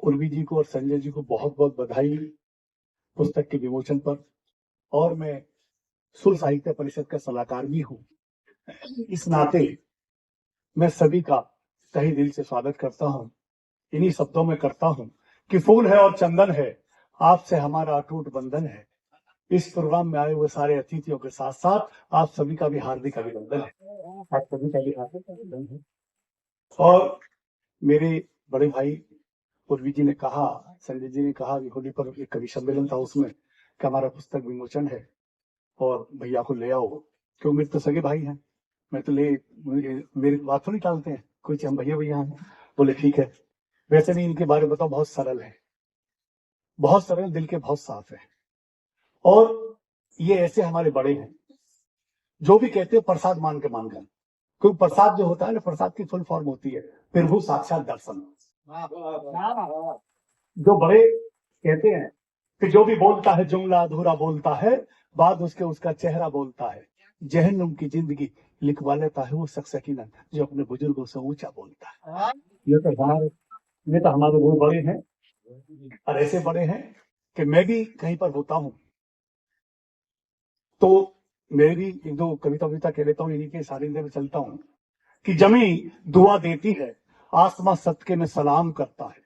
उर्वी जी को और संजय जी को बहुत बहुत बधाई पुस्तक के विमोचन पर। और मैं सुर साहित्य परिषद का सलाहकार भी हूँ। इस नाते मैं सभी का तहे दिल से स्वागत करता हूँ। इन्हीं शब्दों में करता हूँ कि फूल है और चंदन है, आपसे हमारा अटूट बंधन है। इस प्रोग्राम में आए हुए सारे अतिथियों के साथ साथ आप सभी का भी हार्दिक अभिनंदन है। आप सभी का भी हार्दिक अभिनंदन है। और मेरे बड़े भाई उर्वी जी ने कहा, संजय जी ने कहा कि होली पर एक कवि सम्मेलन था, उसमें कि हमारा पुस्तक विमोचन है और भैया को ले आओ, क्यों मेरे तो सगे भाई हैं, मैं तो मेरी बात थोड़ी टालते हैं, कुछ हम भैया भैया हैं। बोले ठीक है। वैसे भी इनके बारे में बताओ, बहुत सरल है, बहुत सरल, दिल के बहुत साफ है। और ये ऐसे हमारे बड़े हैं जो भी कहते हैं प्रसाद मान के मान गए, क्योंकि प्रसाद जो होता है ना, प्रसाद की फुल फॉर्म होती है प्रभु साक्षात दर्शन। जो बड़े कहते हैं कि जो भी बोलता है जुमला अधूरा बोलता है, बाद उसके उसका चेहरा बोलता है। जहन्नुम की जिंदगी लिखवा लेता है वो शख्स यकीनन जो अपने बुजुर्गों से ऊंचा बोलता है। ये तो हमारे वो बड़े हैं, और ऐसे बड़े हैं कि मैं भी कहीं पर होता हूँ तो मैं भी एक दो कविता कह लेता हूँ, इन्हीं के सारिंदे में चलता हूँ कि जमी दुआ देती है, आसमां सदके में सलाम करता है।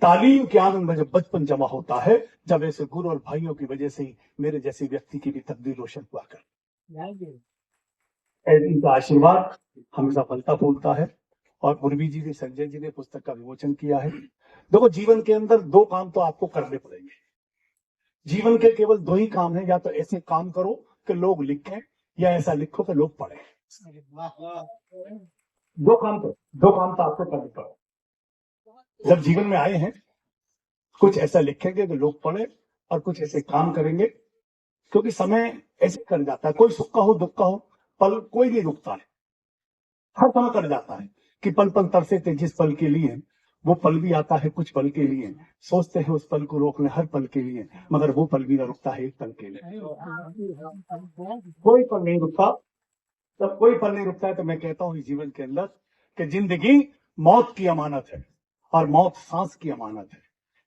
तालीम के आनंद में जब बचपन जमा होता है, जब ऐसे गुरु और भाइयों की वजह से ही मेरे जैसे व्यक्ति की भी तकदीर रोशन हुआ कर। इनका आशीर्वाद हमेशा फलता फूलता है। और उर्वी जी ने, संजय जी ने पुस्तक का विमोचन किया है। देखो, जीवन के अंदर दो काम तो आपको करने पड़ेंगे। जीवन के केवल दो ही काम है, या तो ऐसे काम करो कि लोग लिखें, या ऐसा लिखो कि लोग पढ़ें। दो काम तो आपको करने पड़े। जब जीवन में आए हैं, कुछ ऐसा लिखेंगे कि लोग पढ़े, और कुछ ऐसे काम करेंगे, क्योंकि समय ऐसे कर जाता है, कोई सुख का हो दुख का हो, पल कोई नहीं रुकता है, हर समय कर जाता है कि पल पल तरसे थे जिस पल के लिए, वो पल भी आता है कुछ पल के लिए। सोचते हैं उस पल को रोकने हर पल के लिए, मगर वो पल भी ना रुकता है एक पल के लिए। कोई पल नहीं रुकता। जब कोई पल नहीं रुकता है तो मैं कहता हूँ इस जीवन के अंदर कि जिंदगी मौत की अमानत है, और मौत सांस की अमानत है।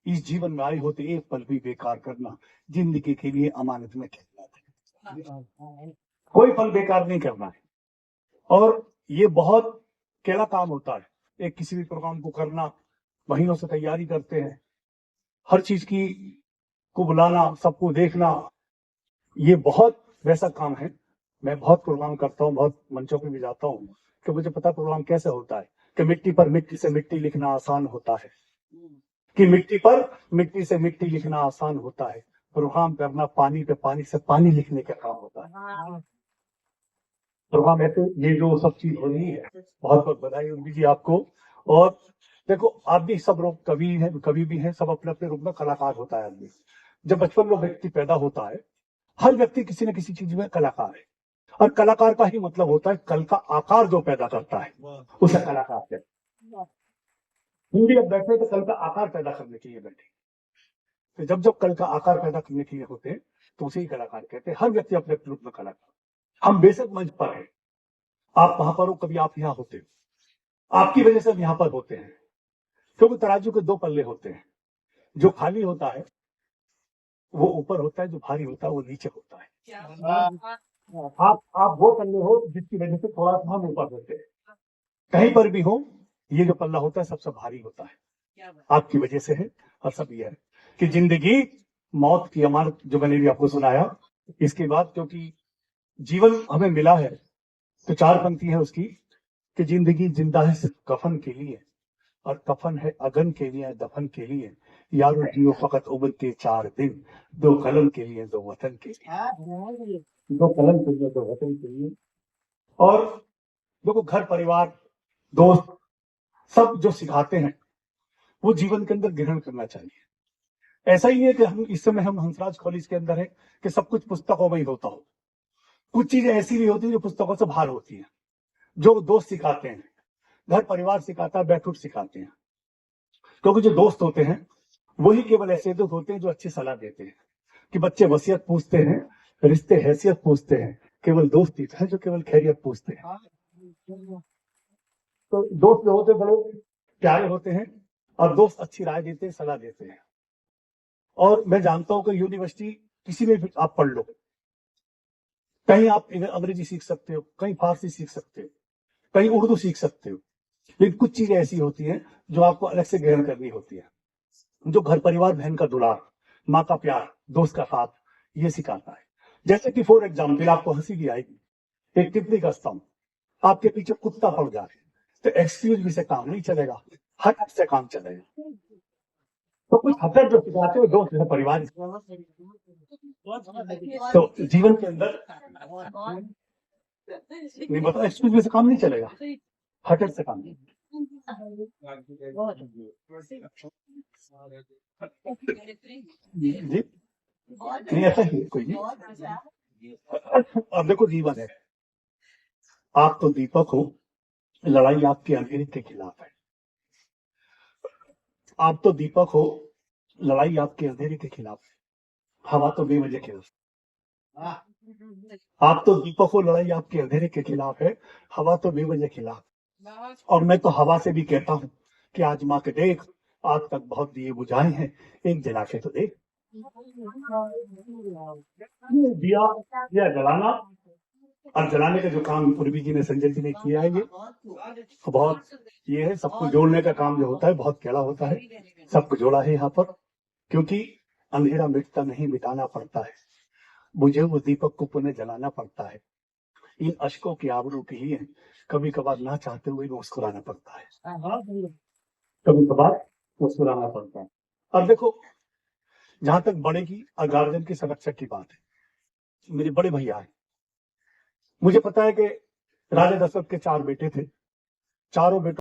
इस जीवन में आए होते एक पल भी बेकार करना जिंदगी के लिए अमानत में कहलाता है। कोई पल बेकार नहीं करना है। और ये बहुत केला काम होता है, एक किसी भी प्रोग्राम को करना, महीनों से तैयारी करते हैं, हर चीज की को बुलाना, सबको देखना, ये बहुत वैसा काम है। मैं बहुत प्रोग्राम करता हूँ, बहुत मंचों पे भी जाता हूँ, कि मुझे पता प्रोग्राम कैसे होता है कि मिट्टी पर मिट्टी से मिट्टी लिखना आसान होता है, कि मिट्टी पर मिट्टी से मिट्टी लिखना आसान होता है, प्रोग्राम करना पानी पे पानी से पानी लिखने का काम होता है। प्रोग्राम ऐसे ये जो सब चीज हो रही है, बहुत बहुत बधाई उर्वी जी आपको। और देखो, आप भी सब लोग कवि हैं, कवि भी हैं, सब अपने अपने रूप में कलाकार होता है आदमी। जब बचपन में व्यक्ति पैदा होता है, हर व्यक्ति किसी न किसी चीज में कलाकार है, और कलाकार का ही मतलब होता है कल का आकार जो पैदा करता है उसे कलाकार कहते हैं। हिंदी अब बैठे तो कल का आकार पैदा करने के लिए बैठे, तो जब जब कल का आकार पैदा करने के लिए होते हैं तो उसे ही कलाकार कहते हैं। हर व्यक्ति अपने अपने रूप में कलाकार। हम बेशक मंच पर है, आप वहां पर हो, कभी आप यहाँ होते हो, आपकी वजह से हम यहाँ पर होते हैं, क्योंकि तराजू के दो पल्ले होते हैं, जो खाली होता है वो ऊपर होता है, जो भारी होता है वो नीचे होता है। आप वो पल्ले हो जिसकी वजह से थोड़ा सा हम ऊपर होते हैं। कहीं पर भी हो, ये जो पल्ला होता है सबसे भारी होता है, आपकी वजह से है। और सब ये है कि जिंदगी मौत की अमानत, जो मैंने भी आपको सुनाया। इसके बाद क्योंकि जीवन हमें मिला है, तो चार पंक्ति है उसकी कि जिंदगी जिंदा है सिर्फ कफन के लिए, और कफन है अगन के लिए, दफन के लिए। यारो जियो फकत उम्र के 4 दिन, दो कलम के लिए दो वतन के लिए, दो कलम के लिए दो वतन के लिए। और देखो, घर परिवार दोस्त सब जो सिखाते हैं वो जीवन के अंदर ग्रहण करना चाहिए। ऐसा ही है कि हम इस समय हम हंसराज कॉलेज के अंदर है कि सब कुछ पुस्तकों में ही होता हो, कुछ चीजें ऐसी भी होती है जो पुस्तकों से बाहर होती है, जो दोस्त सिखाते हैं, घर परिवार सिखाता है, बैठुट सिखाते हैं। क्योंकि जो दोस्त होते हैं वही केवल ऐसे दोस्त होते हैं जो अच्छी सलाह देते हैं, कि बच्चे वसीयत पूछते हैं, रिश्ते हैसियत पूछते हैं, केवल दोस्त ही है जो केवल खैरियत पूछते हैं। तो दोस्त जो होते बड़े प्यारे होते हैं, और दोस्त अच्छी राय देते हैं, सलाह देते हैं। और मैं जानता हूं कि यूनिवर्सिटी किसी में भी आप पढ़ लो, कहीं आप अंग्रेजी सीख सकते हो, कहीं फारसी सीख सकते हो, कहीं उर्दू सीख सकते हो, लेकिन कुछ चीजें ऐसी होती हैं जो आपको अलग से ग्रहण करनी होती है, जो घर परिवार, बहन का दुलार, माँ का प्यार, दोस्त का साथ, ये सिखाता है। जैसे कि फॉर एग्जाम्पल, आपको हंसी भी आएगी, एक टिप्पणी कसता हूं, आपके पीछे कुत्ता पड़ जाए तो एक्सक्यूज भी से काम नहीं चलेगा, हट से काम चलेगा। तो कुछ हकत जो सिखाते हो दोस्त है, परिवार, तो जीवन के अंदर नहीं बताओ, एक्सक्यूज भी से काम नहीं चलेगा, हटट से काम नहीं। जी नहीं, ऐसा ही है, कोई नहीं। अब देखो, जीवन है, आप तो दीपक हो, लड़ाई आपके अंधेरे के खिलाफ है। आप तो दीपक हो, लड़ाई आपके अंधेरे के खिलाफ है, हवा तो बेवजह खिलाफ। आप तो दीपक हो, लड़ाई आपके अंधेरे के खिलाफ है, हवा तो बेवजह खिलाफ। और मैं तो हवा से भी कहता हूं कि आजमा के देख, आज तक बहुत दिए बुझाए हैं, एक जला के तो देख। दिया दिया जलाना और जलाने का जो काम पूर्वी जी ने, संजय जी ने किया है, ये बहुत, ये है सबको जोड़ने का काम जो होता है बहुत टेढ़ा होता है, सबको जोड़ा है यहाँ पर, क्योंकि अंधेरा मिटता नहीं, मिटाना पड़ता है, मुझे वो दीपक को पुनः जलाना पड़ता है। इन अशकों की आबरू की ही है, कभी कभार ना चाहते हुए मुस्कुराना पड़ता है, कभी कभार मुस्कुराना पड़ता है। अब देखो, जहां तक बड़े की और गार्जियन की संरक्षक की बात है, मेरे बड़े भैया है, मुझे पता है कि राजा दशरथ के 4 बेटे थे, चारों बेटों